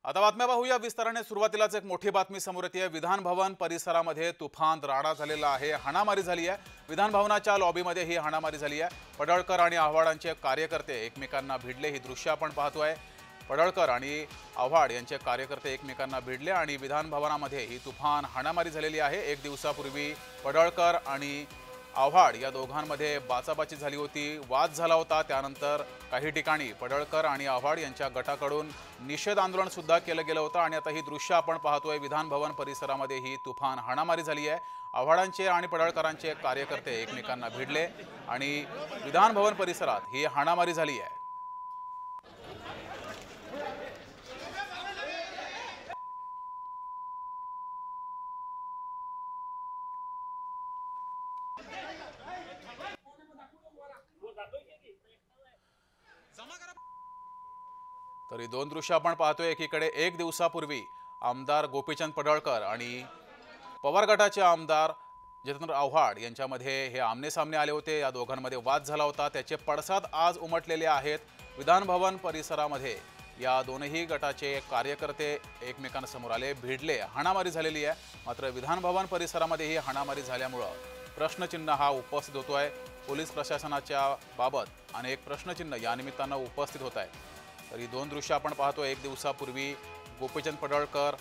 आता बातम्या पाहूया विस्ताराने। सुरुवातीलाच एक मोठी बातमी समोर येते। विधान भवन परिसरामध्ये तुफान राडा झालेला आहे, हाणामारी झाली आहे। विधान भवनाच्या लॉबीमध्ये ही हाणामारी झाली आहे। पडळकर आणि आव्हाडांचे कार्यकर्ते एकमेकांना भिडले, ही दृश्य आपण पाहतोय। पडळकर आणि आव्हाड यांचे कार्यकर्ते एकमेकांना भिडले आणि विधान भवनामध्ये ही तुफान हाणामारी झालेली आहे। एक दिवसापूर्वी पडळकर आणि आव्हाड या दोघांमध्ये बाचाबाची झाली होती, वाद झाला होता। त्यानंतर काही ठिकाणी पडळकर आणि आव्हाड यांच्या गटाकडून निषेध आंदोलन सुद्धा केलं गेलं होतं आणि आता ही दृश्य आपण पाहतोय। विधान भवन परिसरामध्ये ही तुफान हाणामारी झाली आहे। आव्हाडांचे आणि पडळकरांचे कार्यकर्ते एकमेकांना भिडले आणि विधान भवन परिसरात ही हाणामारी झाली आहे। तर ही दोन दृश्य आपण पाहतोय। एकीकडे एक दिवसापूर्वी आमदार गोपीचंद पडळकर आणि पवार गटाचे आमदार जितेंद्र आव्हाड यांच्यामध्ये हे आमने सामने आले होते। या दोघांमध्ये वाद झाला होता, त्याचे पडसाद आज उमटलेले आहेत। विधान भवन परिसरामध्ये या दोनही गटाचे कार्यकर्ते एकमेकांसमोर आले, भिडले, हाणामारी झालेली आहे। मात्र विधान भवन परिसरामध्ये ही हाणामारी झाल्यामुळे प्रश्नचिन्ह हा उपस्थित होतोय। पोलीस प्रशासनाच्या बाबत अनेक प्रश्नचिन्ह या निमित्तानं उपस्थित होत आहे। तर ही दोन दृश्य आपण पाहतो। एक दिवसापूर्वी गोपीचंद पडळकर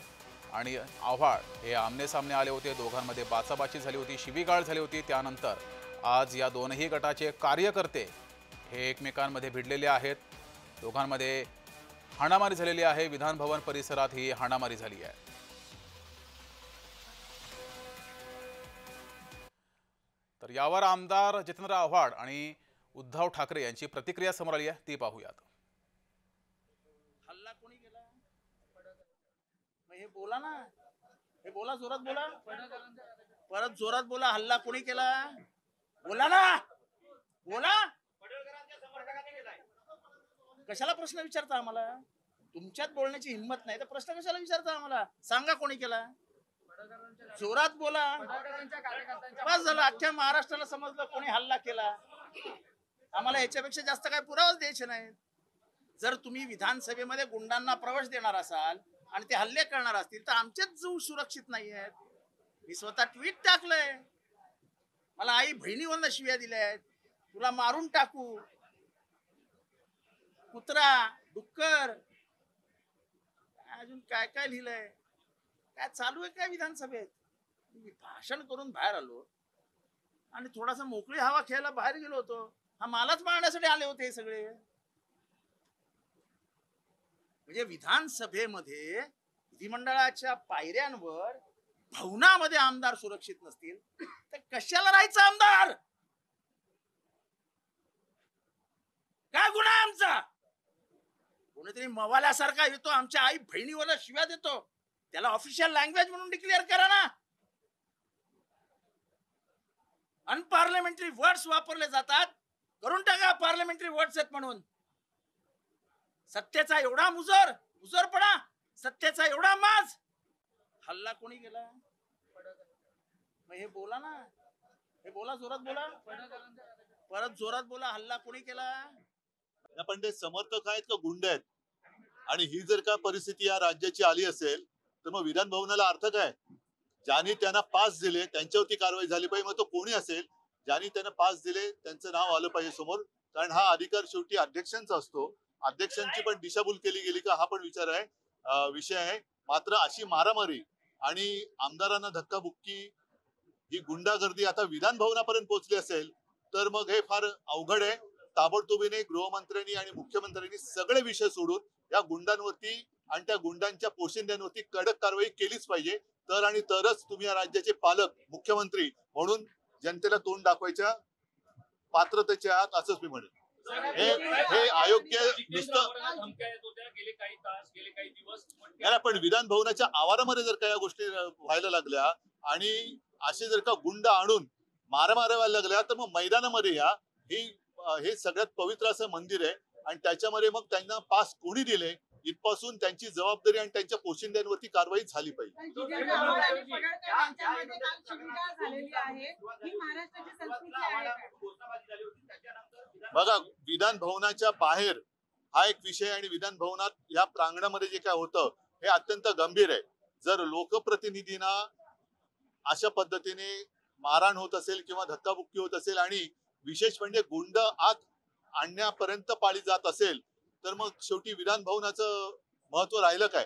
आणि आव्हाड हे आमने सामने आले होते, दोघांमध्ये बाचाबाची झाली होती, शिवीगाळ झाली होती। त्यानंतर आज या दोनही गटाचे कार्यकर्ते हे एकमेकांमध्ये भिडलेले आहेत, दोघांमध्ये हाणामारी झालेली आहे। विधान भवन परिसरात ही हाणामारी झाली आहे। तर यावर आमदार जितेंद्र आव्हाड आणि उद्धव ठाकरे यांची प्रतिक्रिया समोर आली आहे, ती पाहूयात। हल्ला कोणी केला? हे बोला ना, हे बोला, जोरात बोला, परत जोरात बोला। हल्ला कोणी केला? बोला ना, बोला। कशाला प्रश्न विचारता आम्हाला? तुमच्यात बोलण्याची हिंमत नाही तर प्रश्न कशाला विचारता आम्हाला? सांगा कोणी केला, जोरात बोला। बस झालं, अख्ख्या महाराष्ट्राला समजलं कोणी हल्ला केला। आम्हाला याच्यापेक्षा जास्त काय पुरावाच द्यायचे नाही। जर तुम्ही विधानसभेमध्ये गुंडांना प्रवेश देणार असाल आणि ते हल्ले करणार असतील तर आमचेच जीव सुरक्षित नाही आहेत। मी स्वतः ट्विट टाकलंय, मला आई बहिणीवरनं शिव्या दिल्या आहेत, तुला मारून टाकू, कुत्रा, डुक्कर, अजून काय काय लिहिलंय, काय चालू आहे काय विधानसभेत? मी भाषण करून बाहेर आलो आणि थोडासा मोकळी हवा खेळायला बाहेर गेलो होतो। हा मालाच मारण्यासाठी आले होते हे सगळे। म्हणजे विधानसभेमध्ये विधिमंडळाच्या पायऱ्यांवर भवनामध्ये आमदार सुरक्षित नसतील तर कशाला राहायचं आमदार? काय गुन्हा आहे आमचा? कोणीतरी मवाल्यासारखा येतो, आमच्या आई बहिणीवर शिव्या देतो, त्याला ऑफिशियल लँग्वेज म्हणून डिक्लेअर करा ना। अनपार्लमेंटरी वर्ड्स वापरले जातात, करून टाका पार्लमेंटरी वर्ड्स आहेत म्हणून। सत्तेचा एवढा मुजरपणा, सत्तेचा एवढा माज, हल्ला कोणी केला? हे बोला ना, हे बोला, जोरात बोला, परत जोरात बोला। हल्ला कोणी केला? पण ते समर्थक आहेत का गुंड आहेत? आणि ही जर का परिस्थिती या राज्याची आली असेल तर मग विधान भवनाला अर्थ काय? ज्यांनी त्यांना पास दिले त्यांच्यावरती कारवाई झाली पाहिजे, मग तो कोणी असेल। ज्यांनी त्यांना पास दिले त्यांचं नाव आलं पाहिजे समोर, कारण हा अधिकार शेवटी अध्यक्षांचा असतो। अध्यक्षांची पण दिशाभूल केली गेली का हा पण विषय आहे। मात्र अशी मारामारी आणि आमदारांना धक्काबुक्की, ही गुंडागर्दी आता विधान भवनापर्यंत पोहोचली असेल तर मग हे फार अवघड आहे। ताबडतोबीने गृहमंत्र्यांनी आणि मुख्यमंत्र्यांनी सगळे विषय सोडून या गुंडांवरती आणि त्या गुंडांच्या पोशिंद्यांवरती कडक कारवाई केलीच पाहिजे। तरच तुम्ही या राज्याचे पालक मुख्यमंत्री म्हणून जनतेला तोंड दाखवायच्या पात्रतेचे आहात असंच मी म्हणेन। हे अयोग्य नुसतं पण विधान भवनाच्या आवारामध्ये जर का या गोष्टी व्हायला लागल्या आणि असे जर का गुंड आणून मारामाऱ्या लागल्या तर मग मैदानामध्ये या, हे सगळ्यात पवित्र असं मंदिर आहे आणि त्याच्यामध्ये मग त्यांना पास कोणी दिले इथपासून त्यांची जबाबदारी आणि त्यांच्या पोशिंद्यांवरती कारवाई झाली पाहिजे। बघा, विधान भवनाच्या बाहेर हा एक विषय आणि विधान भवनात या प्रांगणामध्ये जे काय होतं हे अत्यंत गंभीर आहे. जर लोकप्रतिनिधींना अशा पद्धतीने मारहाण होत असेल किंवा धक्काबुक्की होत असेल आणि विशेष म्हणजे गुंड आत आणण्यापर्यंत पाळी जात असेल तर मग शेवटी विधान भवनाचं महत्व राहिलं काय?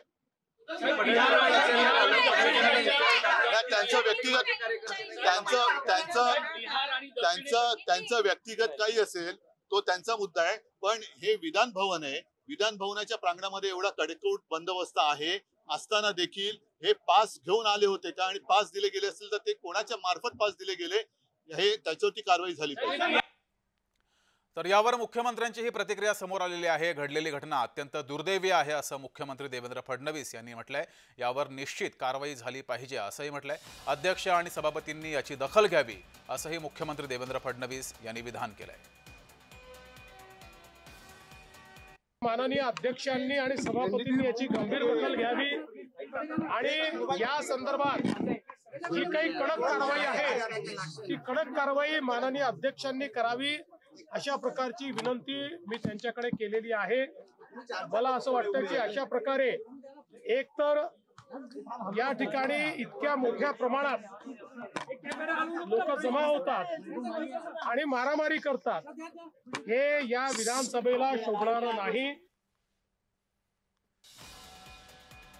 त्यांचं व्यक्तिगत काही असेल तो त्यांचा मुद्दा आहे, पण हे विधान भवन आहे. विधान भवनाच्या प्रांगणामध्ये एवढा कडेकोट बंदोबस्त आहे असताना देखील हे पास घेऊन आले होते का आणि पास दिले गेले असेल तर ते कोणाच्या मार्फत पास दिले गेले हे त्याच्यावरती कारवाई झाली पाहिजे. तर यावर मुख्यमंत्र्यांची ही प्रतिक्रिया समोर आलेली आहे. घडलेली घटना अत्यंत दुर्दैवी आहे असं मुख्यमंत्री देवेंद्र फडणवीस यांनी म्हटलंय. यावर निश्चित कारवाई झाली पाहिजे असंही म्हटलंय. अध्यक्ष आणि सभापतींनी याची दखल घ्यावी असंही मुख्यमंत्री देवेंद्र फडणवीस यांनी विधान केलंय. माननीय अध्यक्षांनी आणि सभापतींनी याची गंभीर दखल घ्यावी आणि या संदर्भात जी काही कडक कारवाई आहे ती कडक कारवाई माननीय अध्यक्षांनी करावी अशा प्रकारची विनंती मी त्यांच्याकडे केलेली आहे. मला असं वाटतं की अशा प्रकारे एकतर या ठिकाणी इतक्या मोठ्या प्रमाणात लोक जमा होतात आणि मारामारी करतात हे या विधानसभेला शोभणारं नाही.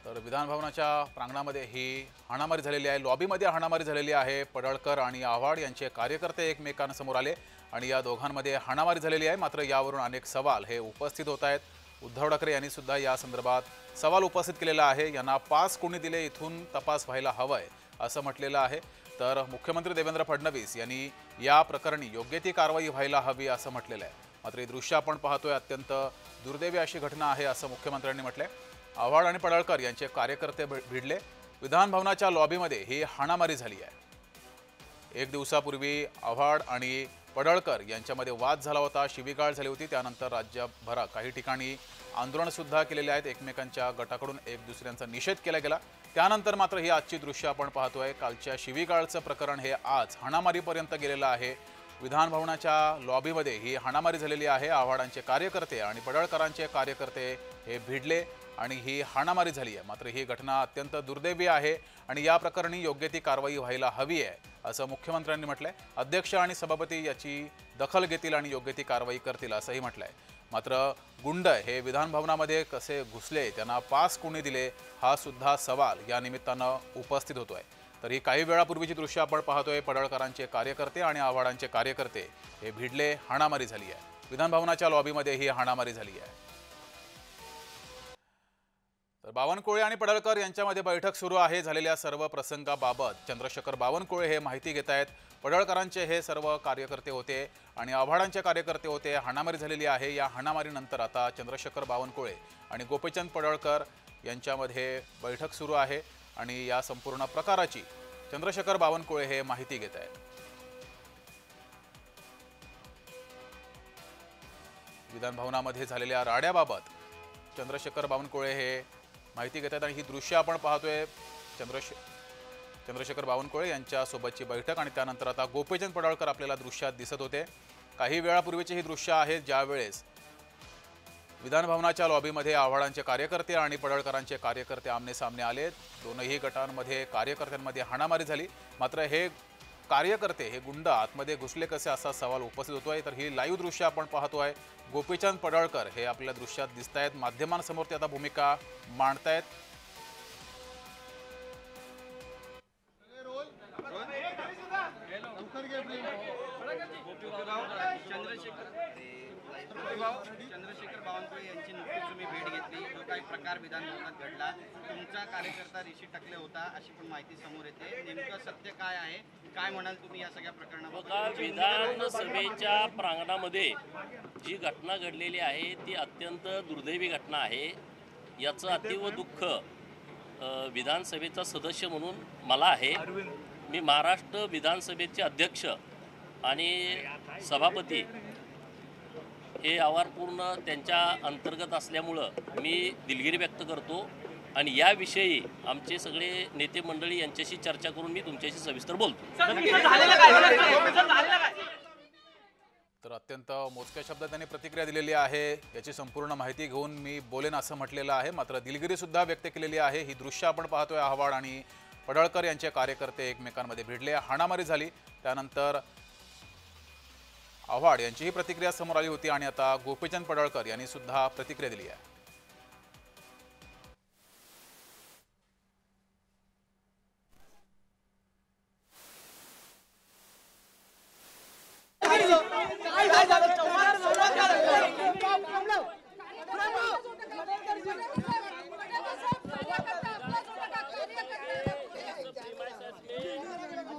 तर विधान भवनाच्या प्रांगणामध्ये ही हाणामारी झालेली आहे. लॉबीमध्ये हाणामारी झालेली आहे. पडळकर आणि आव्हाड यांचे कार्यकर्ते एकमेकांसमोर आले आणि या दोघांमध्ये हाणामारी झालेली आहे. मात्र यावरून अनेक सवाल हे उपस्थित होत आहेत. उद्धव ठाकरे यांनी सुद्धा या संदर्भात सवाल उपस्थित केलेला आहे. यांना पास कोणी दिले इथून तपास व्हायला हवाय असं म्हटलेलं आहे. तर मुख्यमंत्री देवेंद्र फडणवीस यांनी या प्रकरणी योग्य ती कारवाई व्हायला हवी असं म्हटलेलं आहे. मात्र हे दृश्य आपण पाहतोय अत्यंत दुर्दैवी अशी घटना आहे असं मुख्यमंत्र्यांनी म्हटलंय. आव्हाड आणि पडळकर यांचे कार्यकर्ते भिडले. विधान भवनाच्या लॉबीमध्ये ही हाणामारी झाली आहे. एक दिवसापूर्वी आव्हाड आणि पडळकर यांच्यामध्ये वाद झाला होता, शिवीगाळ झाली होती. त्यानंतर राज्यभरात काही ठिकाणी आंदोलन सुद्धा केलेले आहेत. एकमेकांच्या गटाकडून एक दुसऱ्यांचा निषेध केला गेला. त्यानंतर मात्र ही आजची दृश्य आपण पाहतोय. कालच्या शिवीगाळचं प्रकरण हे आज हाणामारीपर्यंत गेलेलं आहे. विधान भवनाच्या लॉबीमध्ये ही हाणामारी झालेली आहे. आव्हाडांचे कार्यकर्ते आणि पडळकरांचे कार्यकर्ते हे भिडले आणि ही हाणामारी झाली आहे. मात्र ही घटना अत्यंत दुर्दैवी आहे आणि या प्रकरणी योग्य ती कारवाई व्हायला हवी आहे असं मुख्यमंत्र्यांनी म्हटलंय. अध्यक्ष आणि सभापती याची दखल घेतील आणि योग्य ती कारवाई करतील असंही म्हटलंय. मात्र गुंड हे विधान भवनामध्ये कसे घुसले, त्यांना पास कोणी दिले, हा सुद्धा सवाल या निमित्तानं उपस्थित होतोय. तर ही काही वेळापूर्वीची दृश्य आपण पाहतोय. पडळकरांचे कार्यकर्ते आणि आव्हाडांचे कार्यकर्ते हे भिडले, हाणामारी झाली आहे. विधान भवनाच्या लॉबीमध्ये ही हाणामारी झाली आहे. तर बावनकुळे आणि पडळकर यांच्यामध्ये बैठक सुरू आहे. झालेल्या सर्व प्रसंगाबाबत चंद्रशेखर बावनकुळे हे माहिती घेत आहेत. पडळकरांचे हे सर्व कार्यकर्ते होते आणि आव्हाडांचे कार्यकर्ते होते. हाणामारी झालेली आहे. या हाणामारीनंतर आता चंद्रशेखर बावनकुळे आणि गोपीचंद पडळकर यांच्यामध्ये बैठक सुरू आहे आणि या संपूर्ण प्रकाराची चंद्रशेखर बावनकुळे हे माहिती घेत आहेत. विधान भवनामध्ये झालेल्या राड्याबाबत चंद्रशेखर बावनकुळे हे माहिती घेतात आणि ही दृश्य आपण पाहतोय. चंद्रशेखर बावनकुळे यांच्यासोबतची बैठक आणि त्यानंतर आता गोपीचंद पडळकर आपल्याला दृश्यात दिसत होते. काही वेळापूर्वीची ही दृश्य आहेत ज्यावेळेस विधान भवनाच्या लॉबीमध्ये आव्हाडांचे कार्यकर्ते आणि पडळकरांचे कार्यकर्ते आमने सामने आले. दोनही गटांमध्ये कार्यकर्त्यांमध्ये हाणामारी झाली. मात्र हे कार्यकर्ते हे गुंड आतमध्ये घुसले कसे असा सवाल उपस्थित होतोय. तर ही लाईव्ह दृश्य आपण पाहतोय. गोपीचंद पडळकर हे आपल्या दृश्यात दिसत आहेत. माध्यमांसमोर ते आता भूमिका मांडतायत. चंद्रशेखर बावनकुळे यांची नुकतीच तुम्ही भेट घेतली. जो काही प्रकार विधान भवनात घडला, तुमचा कार्यकर्ता ऋषी टकले होता अशी पण माहिती समोर येते. नेमकं सत्य काय आहे, काय म्हणाल तुम्ही या सगळ्या प्रकरणाबद्दल? विधानसभेच्या प्रांगणामध्ये जी घटना घडलेली आहे ती अत्यंत दुर्दैवी घटना आहे. याचं अतीव दुःख विधानसभेचा सदस्य म्हणून मला आहे. मी महाराष्ट्र विधानसभेचे अध्यक्ष आणि सभापती हे आव्हान पूर्ण त्यांच्या अंतर्गत असल्यामुळं मी दिलगिरी व्यक्त करतो आणि याविषयी आमचे सगळे नेते मंडळी यांच्याशी चर्चा करून मी तुमच्याशी सविस्तर बोलतो. तर अत्यंत मोजक्या शब्दात त्यांनी प्रतिक्रिया दिलेली आहे। याची संपूर्ण माहिती घेऊन मी बोलेन असं म्हटलेलं आहे। मात्र दिलगिरी सुद्धा व्यक्त केलेली आहे। ही दृश्य आपण पाहतोय, आव्हाड आणि पडळकर यांचे कार्यकर्ते एकमेकांमध्ये भिडले, हाणामारी झाली। त्यानंतर आव्हाड यांची ही प्रतिक्रिया समोर आली होती आणि आता गोपीचंद पडळकर यांनी सुद्धा प्रतिक्रिया दिली आहे।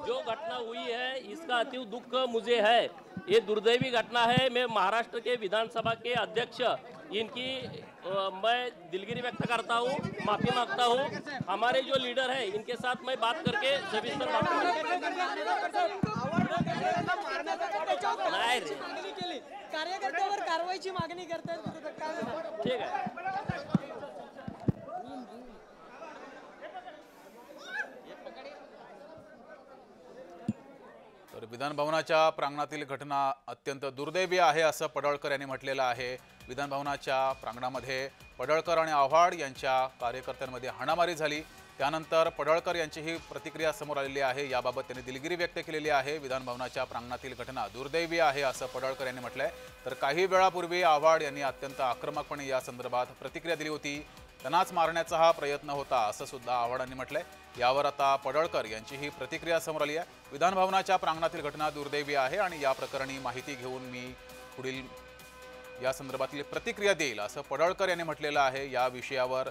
जो घटना हुई है इसका अतीव दुख मुझे है। ये दुर्दैवी घटना है। मैं महाराष्ट्र के विधानसभा के अध्यक्ष इनकी मैं दिलगिरी व्यक्त करता हूँ, माफी मांगता हूँ। हमारे जो लीडर है इनके साथ मैं बात करके सविस्तर बात नाही रे, कार्यकर्त्यावर कारवाईची मागणी करतात। ठीक आहे। तर विधान भवनाच्या प्रांगणातील घटना अत्यंत दुर्दैवी आहे असं पडळकर यांनी म्हटलेलं आहे। विधान भवनाच्या प्रांगणामध्ये पडळकर आणि आव्हाड यांच्या कार्यकर्त्यांमध्ये हाणामारी झाली। त्यानंतर पडळकर यांची ही प्रतिक्रिया समोर आलेली आहे। याबाबत त्यांनी दिलगिरी व्यक्त केलेली आहे। विधान भवनाच्या प्रांगणातील घटना दुर्दैवी आहे असं पडळकर यांनी म्हटलंय। तर काही वेळापूर्वी आव्हाड यांनी अत्यंत आक्रमकपणे या संदर्भात प्रतिक्रिया दिली होती। त्यांनाच मारण्याचा हा प्रयत्न होता असं सुद्धा आव्हाडांनी म्हटलंय। यावर आता पडळकर यांची ही प्रतिक्रिया समोर आली आहे। विधान भवनाच्या प्रांगणातील घटना दुर्दैवी आहे आणि या प्रकरणी माहिती घेऊन मी पुढील या संदर्भातील प्रतिक्रिया देईल असं पडळकर यांनी म्हटलेलं आहे। या विषयावर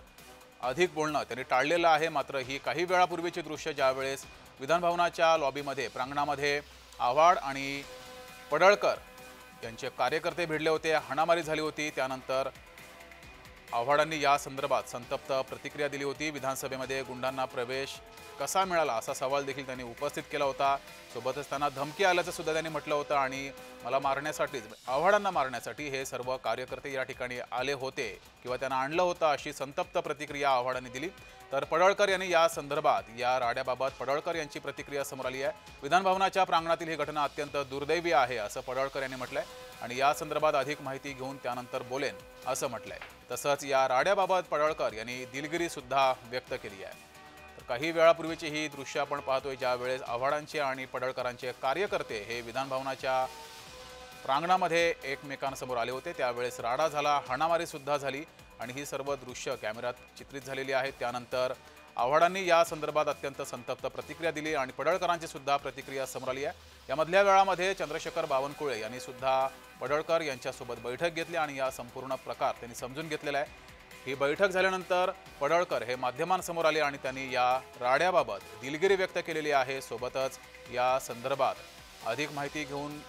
अधिक बोलणं त्यांनी टाळलेलं आहे। मात्र ही काही वेळापूर्वीची दृश्य ज्यावेळेस विधान भवनाच्या लॉबीमध्ये प्रांगणामध्ये आव्हाड आणि पडळकर यांचे कार्यकर्ते भिडले होते, हाणामारी झाली होती। त्यानंतर आव्हाडांनी या संदर्भात संतप्त प्रतिक्रिया दिली होती। विधानसभेमध्ये गुंडांना प्रवेश कसा मिळाला असा सवाल देखील त्यांनी उपस्थित केला होता। सोबतच त्यांना धमकी आल्याचं सुद्धा त्यांनी म्हटलं होतं आणि मला मारण्यासाठीच, आव्हाडांना मारण्यासाठी हे सर्व कार्यकर्ते या ठिकाणी आले होते किंवा त्यांना आणलं होतं अशी संतप्त प्रतिक्रिया आव्हाडांनी दिली। तर पडळकर यांनी या संदर्भात या राड्याबाबत पडळकर यांची प्रतिक्रिया समोर आली आहे। विधान भवनाच्या प्रांगणातील ही घटना अत्यंत दुर्दैवी आहे असं पडळकर यांनी म्हटलंय आणि या संदर्भात अधिक माहिती घेऊन त्यानंतर बोलेन असं म्हटलंय। तसंच या राड्याबाबत पडळकर यांनी दिलगिरी सुद्धा व्यक्त केली आहे। तर काही वेळापूर्वीची ही दृश्य आपण पाहतोय ज्यावेळेस आव्हाडांचे आणि पडळकरांचे कार्यकर्ते हे विधान भवनाच्या प्रांगणामध्ये एकमेकांसमोर आले होते। त्यावेळेस राडा झाला, हाणामारी सुद्धा झाली आणि ही सर्व दृश्य कॅमेऱ्यात चित्रित झालेली आहेत। त्यानंतर आव्हाडांनी या संदर्भात अत्यंत संतप्त प्रतिक्रिया दिली आणि पडळकरांची सुद्धा प्रतिक्रिया समोर आली आहे। या मधल्या वेळामध्ये चंद्रशेखर बावनकुळे यांनी सुद्धा पडळकर यांच्यासोबत बैठक घेतली आणि या संपूर्ण प्रकार त्यांनी समजून घेतलेला आहे। ही बैठक झाल्यानंतर पडळकर हे माध्यमांसमोर आले आणि त्यांनी या राड्याबाबत दिलगिरी व्यक्त केलेली आहे। सोबतच या संदर्भात अधिक माहिती घेऊन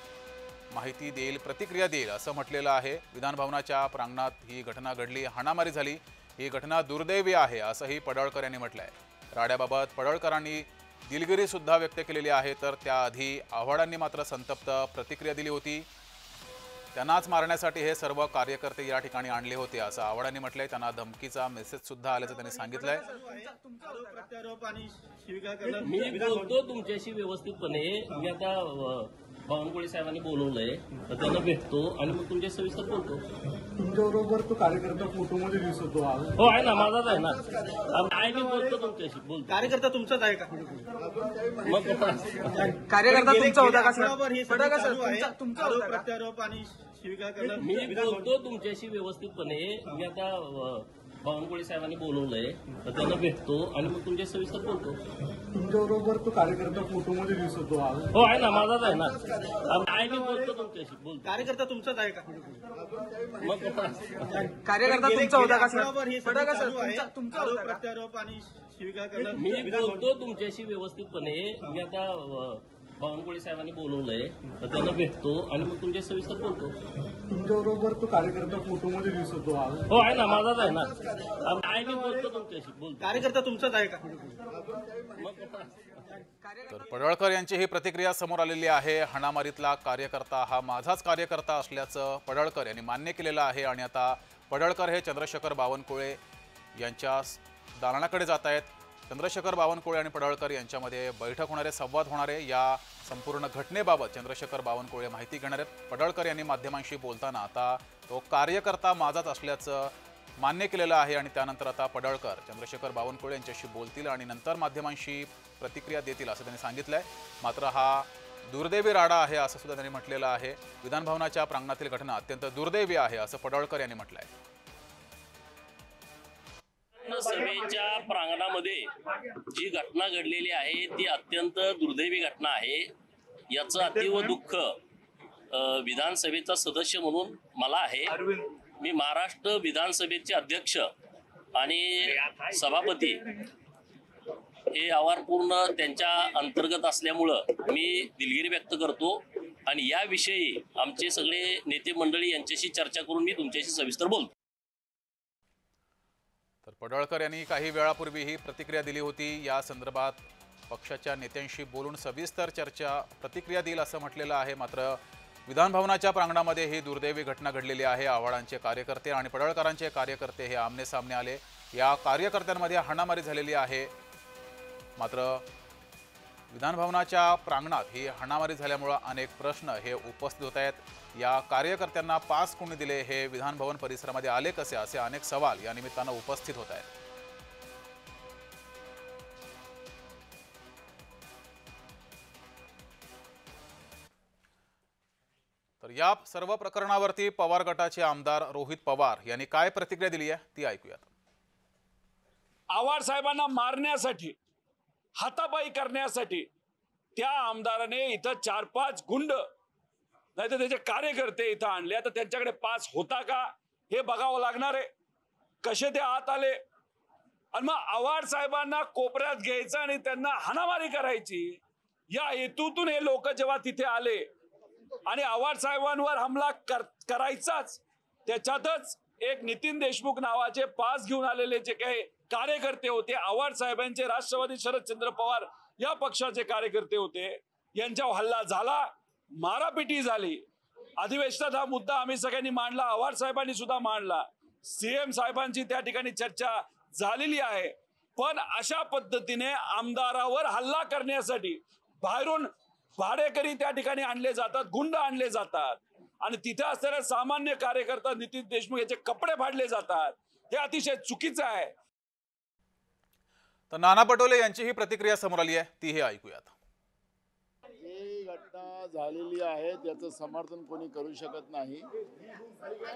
माहिती देईल, प्रतिक्रिया देईल असं म्हटलेलं आहे। विधान भवनाच्या प्रांगणात ही घटना घडली, हाणामारी झाली, ही घटना दुर्दैवी आहे असंही पडळकर यांनी म्हटलंय। राड्याबाबत पडळकरांनी दिलगिरी सुद्धा व्यक्त केलेली आहे। तर त्याआधी आव्हाडांनी मात्र संतप्त प्रतिक्रिया दिली होती। त्यांनाच मारण्यासाठी हे सर्व कार्यकर्ते या ठिकाणी आणले होते असं आव्हाडांनी म्हटलंय। त्यांना धमकीचा मेसेज सुद्धा आल्याचं त्यांनी सांगितलंय। मी बोलतो तुमच्याशी व्यवस्थितपणे। मी आता बावनकुळे साहेबांनी बोलवलंय तर त्यांना भेटतो आणि मग तुमच्या सविस्तर बोलतो। तुमच्याबरोबर तो कार्यकर्ता फोटोमध्ये दिसतो हा? हो आहे ना, माझाच आहे ना। आहे, मी बोलतो तुमच्याशी, बोलतो। कार्यकर्ता तुमचाच आहे का? मग कार्यकर्ता तुमचा होता का सर? तुमचा प्रत्यारोप आणि शिविका करणं मी बोलतो तुमच्याशी व्यवस्थितपणे। मी आता बावनकुळे साहेबांनी बोलवलंय तर त्यांना भेटतो आणि मग तुमच्या सविस्तर बोलतो। तुमच्याबरोबर तो कार्यकर्ता फोटोमध्ये दिसतो हा? हो आहे ना, माझाच आहे ना। आहे, मी बोलतो तुमच्याशी, बोलतो। कार्यकर्ता तुमचाच आहे का? मग कार्यकर्ता तुमचा होता का सर? तुमचा प्रत्यारोप आणि शिविका करणं मी बोलतो तुमच्याशी व्यवस्थितपणे। मी आता बावनकुळे साहेबांनी बोलवलंय तर त्यांना भेटतो आणि मग तुमच्या सविस्तर बोलतो। तुमच्याबरोबर तो कार्यकर्ता फोटोमध्ये दिसतो हा? हो आहे ना, माझाच आहे ना। आहे, मी बोलतो तुमच्याशी, बोलतो। कार्यकर्ता तुमचाच आहे का? मग तर पडळकर यांची ही प्रतिक्रिया समोर आलेली आहे। हाणामारीतला कार्यकर्ता हा माझाच कार्यकर्ता असल्याचं पडळकर यांनी मान्य केलेलं आहे आणि आता पडळकर हे चंद्रशेखर बावनकुळे यांच्या दालनाकडे जात आहेत। चंद्रशेखर बावनकुळे आणि पडळकर यांच्यामध्ये बैठक होणार आहे, संवाद होणार आहे। या संपूर्ण घटनेबाबत चंद्रशेखर बावनकुळे माहिती घेणार आहेत। पडळकर यांनी माध्यमांशी बोलताना आता तो कार्यकर्ता माझाच असल्याचं मान्य केलेलं आहे आणि त्यानंतर आता पडळकर चंद्रशेखर बावनकुळे यांच्याशी बोलतील आणि नंतर माध्यमांशी प्रतिक्रिया देतील असं त्यांनी सांगितलंय। मात्र हा दुर्दैवी राडा आहे असं सुद्धा त्यांनी म्हटलेलं आहे। विधानभवनाच्या प्रांगणातील घटना अत्यंत दुर्दैवी आहे असं पडळकर यांनी म्हटलंय। सभेच्या प्रांगणामध्ये जी घटना घडलेली आहे ती अत्यंत दुर्दैवी घटना आहे। याचं अतीव दुःख विधानसभेचा सदस्य म्हणून मला आहे। मी महाराष्ट्र विधानसभेचे अध्यक्ष आणि सभापती हे आव्हान पूर्ण त्यांच्या अंतर्गत असल्यामुळं मी दिलगिरी व्यक्त करतो आणि याविषयी आमचे सगळे नेते मंडळी यांच्याशी चर्चा करून मी तुमच्याशी सविस्तर बोलतो। तर पडळकर यांनी काही वेळापूर्वी ही प्रतिक्रिया दिली होती। या संदर्भात पक्षाच्या नेत्यांशी बोलून सविस्तर चर्चा प्रतिक्रिया देईल असं म्हटलेलं आहे। मात्र विधानभवनाच्या प्रांगणामध्ये ही दुर्दैवी घटना घडलेली आहे। आव्हाडांचे कार्यकर्ते आणि पडळकरांचे कार्यकर्ते हे आमने सामने आले। या कार्यकर्त्यांमध्ये हाणामारी झालेली आहे। मात्र विधानभवनाच्या प्रांगणात ही हाणामारी झाल्यामुळे अनेक प्रश्न हे उपस्थित होत आहेत। या कार्यकर्त्यांना पास कोणी दिले, हे विधानभवन परिसरामध्ये आले कसे, असे अनेक सवाल या निमित्तानं उपस्थित होत आहेत। तर या सर्व प्रकरणावरती पवार गटाचे आमदार रोहित पवार यांनी काय प्रतिक्रिया दिली आहे ती ऐकूयात। आव्हाड साहेबांना मारण्यासाठी, हातापाई करण्यासाठी त्या आमदाराने इथं 4-5 गुंड नाही तर त्याचे कार्यकर्ते इथं आणले। आता त्यांच्याकडे पास होता का हे बघावं लागणार आहे, कसे ते आत आले आणि मग आव्हाड साहेबांना कोपऱ्यात घ्यायचं आणि त्यांना हाणामारी करायची। या हेतूतून हे लोक जेव्हा तिथे आले आणि आव्हाड साहेबांवर हमला करायचाच, त्याच्यातच एक नितीन देशमुख नावाचे पास घेऊन आलेले जे काही कार्यकर्ते होते, आव्हाड साहेबांचे राष्ट्रवादी शरदचंद्र पवार या पक्षाचे कार्यकर्ते होते, यांच्यावर हल्ला झाला, मारापिटी झाली। अधिवेशनात हा मुद्दा आम्ही सगळ्यांनी मांडला, आव्हाड साहेबांनी सुद्धा मांडला, सीएम साहेबांची त्या ठिकाणी चर्चा झालेली आहे। पण अशा पद्धतीने आमदारावर हल्ला करण्यासाठी बाहेरून भाडेकरी त्या ठिकाणी आणले जातात, गुंड आणले जातात आणि तिथे असणारे सामान्य कार्यकर्ता नितीन देशमुख याचे कपडे फाडले जातात, हे अतिशय चुकीचं आहे। तर नाना पटोले यांची ही प्रतिक्रिया समोर आली आहे, तीही ऐकूयात। ही घटना झालेली आहे त्याचं समर्थन कोणी करू शकत नाही।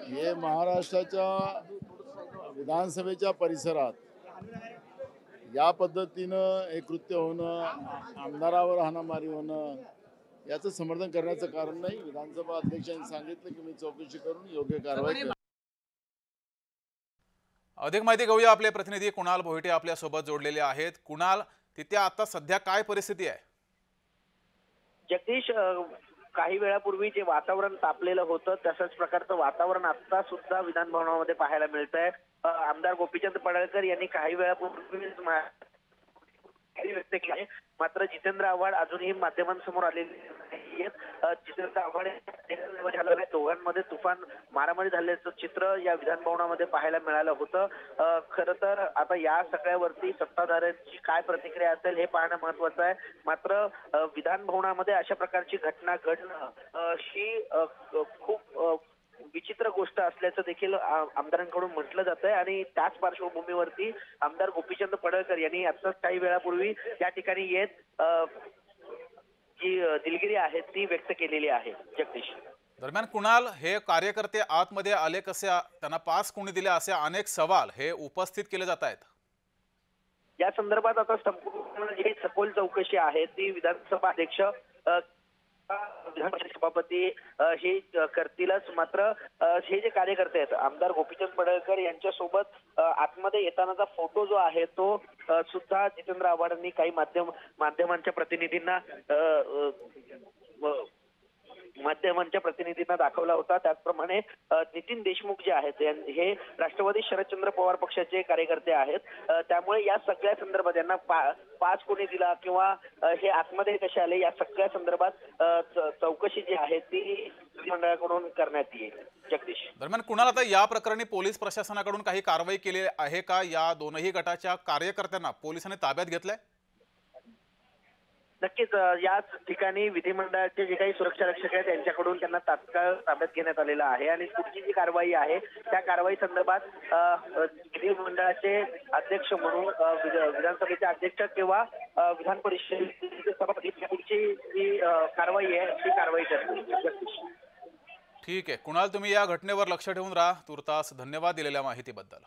हे महाराष्ट्राच्या विधानसभेच्या परिसरात या पद्धतीनं हे कृत्य होणं, आमदारावर हाणामारी होणं, याचं समर्थन करण्याचं कारण नाही। विधानसभा अध्यक्षांनी सांगितलं की मी चौकशी करून योग्य कारवाई करेन। अधिक माहिती घेऊया, आपले प्रतिनिधी कुणाल भोईटे आपल्या सोबत जोडलेले आहेत। कुणाल, तिथे आता सध्या काय परिस्थिती आहे? जगदीश, काही वेळापूर्वी जे वातावरण तापलेलं होतं तसंच प्रकारचं वातावरण आता सुद्धा विधान भवनामध्ये पाहायला मिळतंय। आमदार गोपीचंद पडळकर यांनी काही वेळापूर्वी व्यक्त केली आहे, मात्र जितेंद्र आव्हाड अजूनही माध्यमांसमोर आलेले नाहीयेत। जितेंद्र आव्हाड झालेलं आहे, दोघांमध्ये तुफान मारामारी झाल्याचं चित्र या विधान भवनामध्ये पाहायला मिळालं होतं। खरं तर आता या सगळ्यावरती सत्ताधाऱ्यांची काय प्रतिक्रिया असेल हे पाहणं महत्वाचं आहे। मात्र विधान भवनामध्ये अशा प्रकारची घटना घडणं ही खूप विचित्र गोष्ट असल्याचं देखील आमदारांकडून म्हटलं जात आहे आणि त्याच पार्श्वभूमीवरती आमदार गोपीचंद पडळकर यांनी आताच काही वेळापूर्वी या ठिकाणी येत जी दिलगिरी आहे ती व्यक्त केलेली आहे। जगदीश, दरम्यान कुणाल, हे कार्यकर्ते आतमध्ये आले कसे, त्यांना पास कोणी दिले, असे अनेक सवाल हे उपस्थित केले जात आहेत। या संदर्भात आता संपूर्ण जी सखोल चौकशी आहे ती विधानसभा अध्यक्ष विधानसभा सभापती हे करतीलच। मात्र हे जे कार्यकर्ते आहेत, आमदार गोपीचंद पडळकर यांच्यासोबत आतमध्ये येतानाचा फोटो जो आहे तो सुद्धा जितेंद्र आव्हाडांनी काही माध्यमांच्या प्रतिनिधींना माध्यमांच्या प्रतिनिधींना दाखवला होता. त्याचप्रमाणे नितीन देशमुख जे आहेत हे राष्ट्रवादी शरदचंद्र पवार पक्षाचे कार्यकर्ते आहेत. त्यामुळे या सगळ्या संदर्भात यांना पाच कोणी दिला किंवा हे आतमध्ये कसे आले या सगळ्या संदर्भात चौकशी जी आहे ती मंडळाकडून करण्यात येईल. जगदीश, दरम्यान कुणाल, आता या प्रकरणी पोलीस प्रशासनाकडून काही कारवाई केली आहे का? या दोनही गटाच्या कार्यकर्त्यांना पोलिसांनी ताब्यात घेतलंय? नक्कीच याच ठिकाणी विधिमंडळाचे जे काही सुरक्षा रक्षक आहेत त्यांच्याकडून त्यांना तात्काळ ताब्यात घेण्यात आलेलं आहे आणि पुढची जी कारवाई आहे त्या कारवाई संदर्भात विधिमंडळाचे अध्यक्ष म्हणून विधानसभेचे अध्यक्ष किंवा विधान परिषदेचे सभापती पुढची जी कारवाई आहे ती कारवाई करतील. ठीक आहे कुणाल, तुम्ही या घटनेवर लक्ष ठेवून राहा. तुर्तास धन्यवाद दिलेल्या माहितीबद्दल.